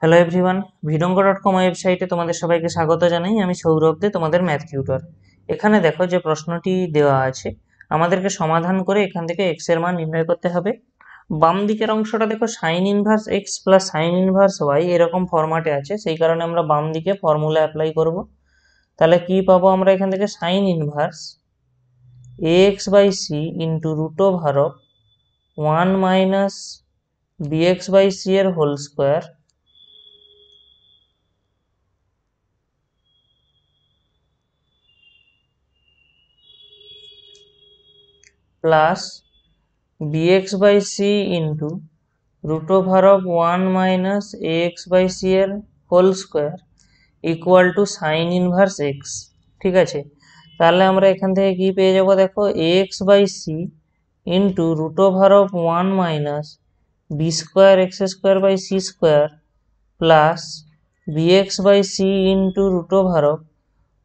Hello everyone, ভিডঙ্গ.com ওয়েবসাইটে তোমাদের সবাইকে স্বাগত জানাই। আমি সৌরভ দে, তোমাদের ম্যাথ টিউটর। এখানে দেখো যে প্রশ্নটি দেওয়া আছে, আমাদেরকে সমাধান করে এখান থেকে এক্স এর মান নির্ণয় করতে হবে। বাম দিকের অংশটা দেখো sine inverse x plus sine inverse y এরকম ফরম্যাটে আছে, সেই কারণে আমরা বাম দিকে ফর্মুলা অ্যাপ্লাই করব। তাহলে কি পাবো আমরা এখান থেকে? Sine inverse a x by c into root over of 1 minus b x by c এর whole square plus bx by c into root over of 1 minus ax by c এর whole square equal to sine inverse x. ঠিক আছে, তাহলে আমরা এখান থেকে কি পেয়ে যাব? দেখো ax by c into root over of 1 minus b square x square by c square plus bx by c into root over of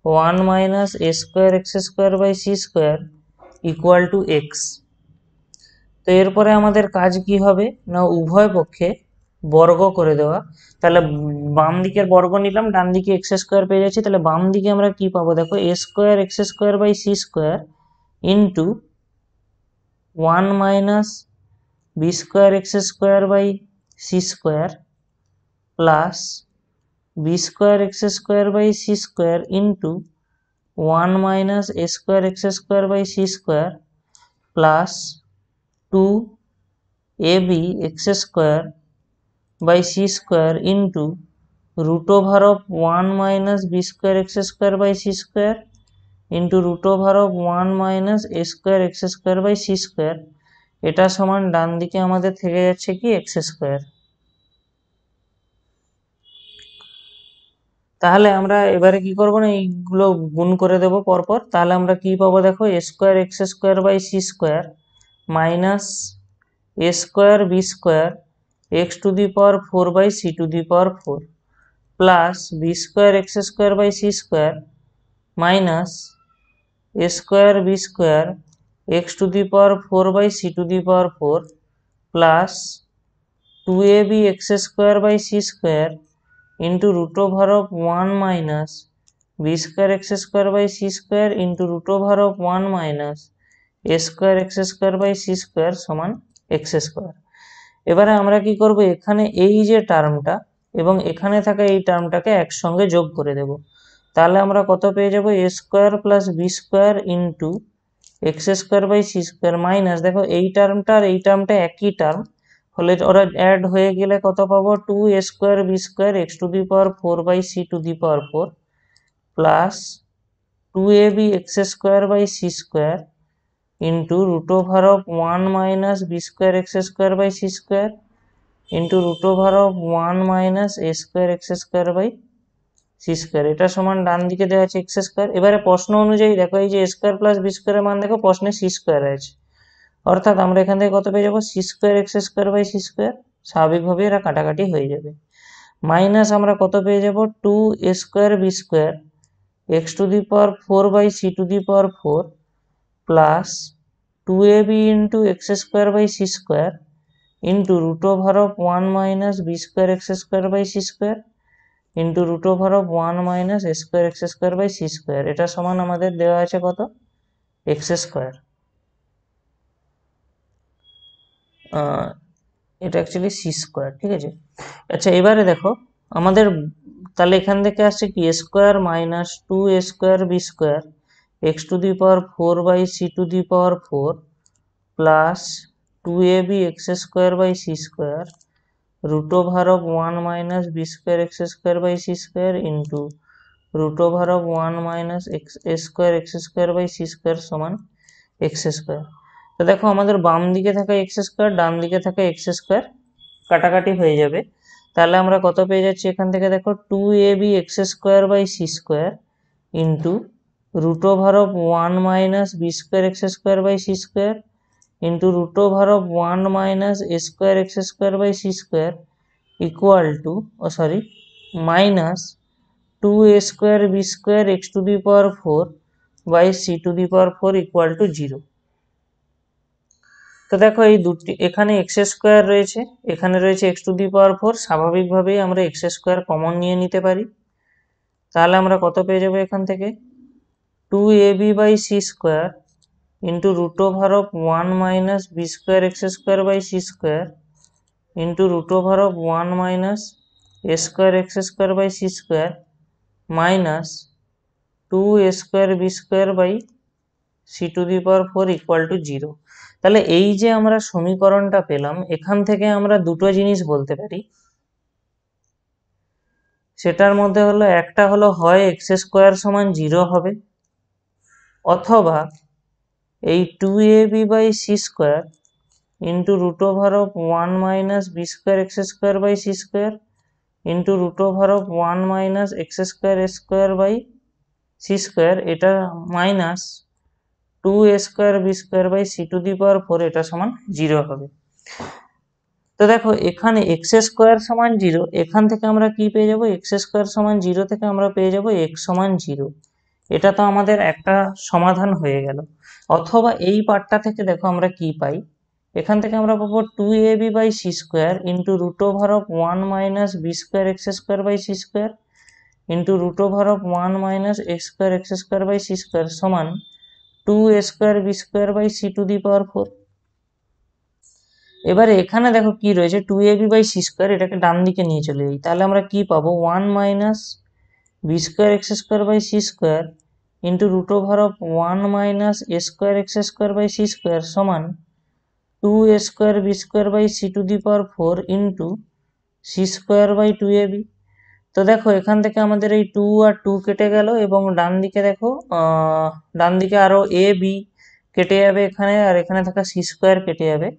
1 minus a square x square by c square equal to x. তো এরপরে আমাদের কাজ কি হবে না, উভয় পক্ষে বর্গ করে দেওয়া। তাহলে বাম দিকের বর্গ নিলাম, ডান দিকে এক্স স্কোয়ার পেয়ে যাচ্ছি। তাহলে বাম দিকে আমরা কি পাবো? দেখো a square x square by c square into 1 minus b square x square by c square plus b square x square by c square into 1 minus a square x square by c square plus 2ab x square by c square into root over of 1 minus b square x square by c square into root over of 1 minus a square x square by c square। এটা সমান ডান দিকে আমাদের থেকে যাচ্ছে কি x square. তাহলে আমরা এবারে কি করব না, এইগুলো গুণ করে দেব পরপর। তাহলে আমরা কি পাবো? দেখো a square x square by c square minus a square b square x to the power 4 by c to the power 4 plus b square x square by c square minus a square b square x to the power 4 by c to the power 4 plus 2ab x square by c square into root over of 1 minus b square x square by c square into root over of 1 minus a square x square by c square সমান x square. এবারে আমরা কি করব, এখানে এই যে টার্মটা এবং এখানে থাকা এই টার্মটাকে একসঙ্গে যোগ করে দেব। তাহলে আমরা কত পেয়ে যাব? A square plus b square into x square by c square minus, দেখো এই টার্মটা আর এই টার্মটা একই টার্ম হলে ওরা অ্যাড হয়ে গেলে কত পাবো? 2a square b square x to the power 4 by c to the power 4 plus 2ab x square by c square into root over of 1 minus b square x square by c square into root over of 1 minus a square x square by c square। এটা সমান ডান দিকে দেওয়া আছে x square. এবারে প্রশ্ন অনুযায়ী দেখো এই যে a স্কোয়ার প্লাস বি স্কোয়ারের মান দেখো প্রশ্নে c স্কোয়ার আছে, অর্থাৎ আমরা এখান থেকে কত পেয়ে যাবো? c square x square by c square. স্বাভাবিকভাবে এরা কাটাকাটি হয়ে যাবে। মাইনাস আমরা কত পেয়ে যাব? 2a square b square x to the power 4 by c to the power 4 plus 2ab into x square by c square into root over of 1 minus b square x square by c square into root over of 1 minus a square x square by c square। এটা সমান আমাদের দেওয়া আছে কত? x square. এটা actually c square. ঠিক আছে, আচ্ছা এবারে দেখো আমাদের তাহলে এখান থেকে আসছে কি a square minus 2a square b square x to the power 4 by c to the power 4 plus 2ab x square by c square root over of 1 minus b square x square by c square into root over of 1 minus a square x square by c square সমান x square. তো দেখো আমাদের বাম দিকে থাকা x square ডান দিকে থাকা x square কাটাকাটি হয়ে যাবে। তাহলে আমরা কত পেয়ে যাচ্ছি এখান থেকে? দেখো 2ab x square by c square into root over of 1 minus b square x square by c square into root over of 1 minus a square x square by c square equal to minus 2a square b square x to the power 4 by c to the power 4 equal to 0। তো দেখো এই দুটি, এখানে x square রয়েছে, এখানে রয়েছে x to the power 4, স্বাভাবিকভাবেই আমরা এক্স স্কোয়ার কমন নিয়ে নিতে পারি। তাহলে আমরা কত পেয়ে যাবো এখান থেকে, 2ab/c² into root over of 1 minus b square x square by c square into root over of 1 minus a square x square by c square minus 2a² by c to the power 4 equal to 0। তাহলে এই যে আমরা সমীকরণটা পেলাম, এখান থেকে আমরা দুটো জিনিস বলতে পারি। সেটার মধ্যে হলো, একটা হলো হয় এক্স স্কোয়ার সমান 0 হবে, অথবা এই 2ab/c² into root over of 1 minus b square x square by c square into root over of 1 minus x square square by c square, এটা minus 2a² by c to the power 4, এটা সমান 0 হবে। তো দেখো এখানে x square সমান 0, এখান থেকে আমরা কি পেয়ে যাবো, এক্স স্কোয়ার সমান 0 থেকে আমরা পেয়ে যাবো এক্স সমান 0। এটা তো আমাদের একটা সমাধান হয়ে গেল। অথবা এই পার্টটা থেকে দেখো আমরা কি পাই, এখান থেকে আমরা পাবো 2ab/c² into root over of 1 minus b square x square by c square into root over of 1 minus x square x square by c square সমান 2a² by c to the power 4। এবারে এখানে দেখো কি রয়েছে, 2ab/c², এটাকে ডান দিকে নিয়ে চলে যাই, তাহলে আমরা কি পাবো, 1 minus b square x square by c square into root over of 1 minus a square x square by c square সমান 2a² by c to the power 4 into c square by 2ab। তো দেখো এখান থেকে আমাদের এই 2 আর 2 কেটে গেল, এবং ডান দিকে দেখো ডান দিকে আরো এ বি কেটে যাবে এখানে, আর এখানে থাকা সি স্কোয়ার কেটে যাবে।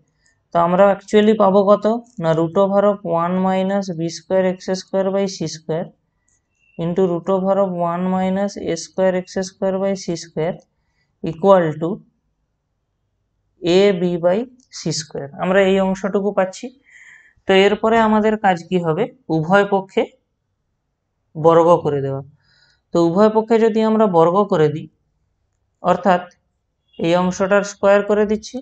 তো আমরা অ্যাকচুয়ালি পাবো কত না, root over of 1 minus b square x square by c square into root over of 1 minus a square x square by c square equal to a b by c square. আমরা এই অংশটুকু পাচ্ছি। তো এরপরে আমাদের কাজ কি হবে, উভয় পক্ষে বর্গ করে দেওয়া। তো উভয় পক্ষে যদি আমরা বর্গ করে দিই, অর্থাৎ এই অংশটার স্কোয়ার করে দিচ্ছি,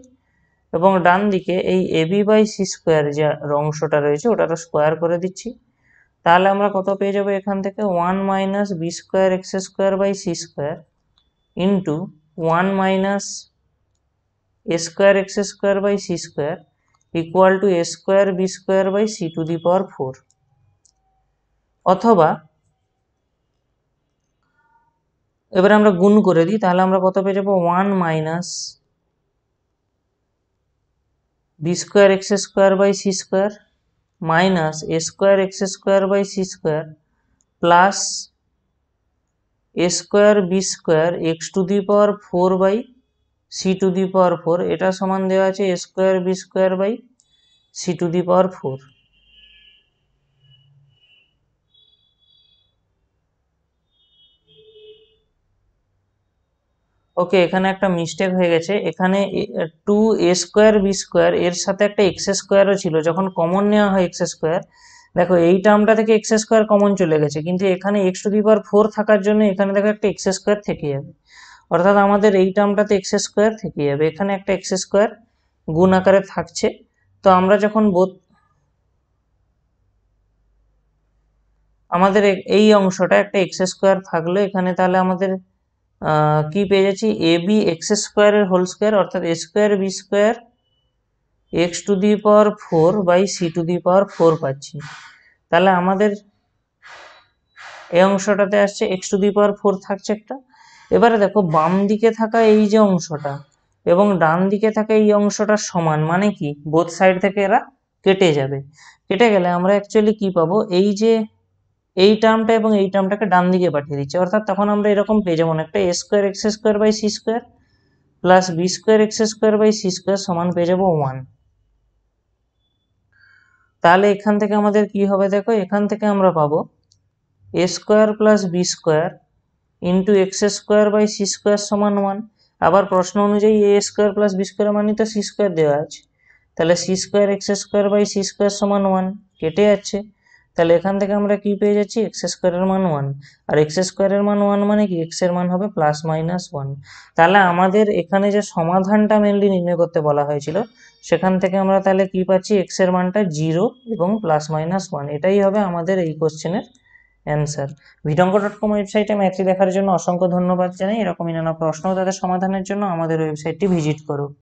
এবং ডান দিকে এই ab/c² যে অংশটা রয়েছে ওটার স্কোয়ার করে দিচ্ছি, তাহলে আমরা কত পেয়ে যাবো এখান থেকে, 1 minus b square x square by c square into 1 minus a square x square by c square equal to a² by c to the power 4। অথবা এবারে আমরা গুণ করে দিই, তাহলে আমরা কত পেয়ে যাবো, 1 minus b square x square by c square minus a square x square by c square plus a²b² x to the power 4 by c to the power 4, এটা সমান দেওয়া আছে a²b² by c to the power 4। Okay, এখানে একটা mistake হয়ে গেছে, এখানে 2a²b² এর সাথে একটা এক্স স্কোয়ারও ছিল, যখন কমন নেওয়া হয় এক্স স্কোয়ার, দেখো এই টার্মটা থেকে এক্স স্কোয়ার কমন চলে গেছে, কিন্তু এখানে এক্স টু দি পাওয়ার 4 থাকার জন্য এখানে দেখো একটা এক্স স্কোয়ার থেকে যাবে, অর্থাৎ আমাদের এই টার্মটাতে এক্স স্কোয়ার থেকে যাবে, এখানে একটা এক্স স্কোয়ার গুণ আকারে থাকছে। তো আমরা যখন আমাদের এই অংশটা একটা এক্স স্কোয়ার থাকলো এখানে, তাহলে আমাদের কি পেয়ে যাচ্ছি, এ বি x² এর হোল স্কোয়ার, অর্থাৎ a²b² x to the power 4 by c to the power 4 পাচ্ছি। তাহলে আমাদের এই অংশটাতে আসছে এক্স টু দি পাওয়ার 4 থাকছে একটা। এবারে দেখো বাম দিকে থাকা এই যে অংশটা এবং ডান দিকে থাকা এই অংশটা সমান, মানে কি বোথ সাইড থেকে এরা কেটে যাবে। কেটে গেলে আমরা অ্যাকচুয়ালি কি পাবো, এই যে এই টার্মটা এবং এই টার্মটাকে ডান দিকে পাঠিয়ে দিচ্ছি, অর্থাৎ তখন আমরা এরকম পেয়ে যাবো একটা a²x² by c square plus b²x² by c square সমান পেয়ে যাবো 1। তাহলে এখান থেকে আমাদের কি হবে, দেখো এখান থেকে আমরা পাবো a² plus b² into x² by c square সমান 1। আবার প্রশ্ন অনুযায়ী a² প্লাস b² মানে তো সি স্কোয়ার দেওয়া আছে, তাহলে c² x² by c square সমান 1 কেটে যাচ্ছে, তাহলে এখান থেকে আমরা কি পেয়ে যাচ্ছি, এক্স স্কোয়ারের মান 1, আর এক্স স্কোয়ারের মান 1 মানে কি এক্স এর মান হবে +-1। তাহলে আমাদের এখানে যে সমাধানটা মেনলি নির্ণয় করতে বলা হয়েছিল, সেখান থেকে আমরা তাহলে কি পাচ্ছি, এক্স এর মানটা 0 এবং +-1, এটাই হবে আমাদের এই কোশ্চেনের অ্যান্সার। vitonko.com ওয়েবসাইটে ম্যাথটি দেখার জন্য অসংখ্য ধন্যবাদ জানাই। এরকমই নানা প্রশ্ন ও তাদের সমাধানের জন্য আমাদের ওয়েবসাইটটি ভিজিট করো।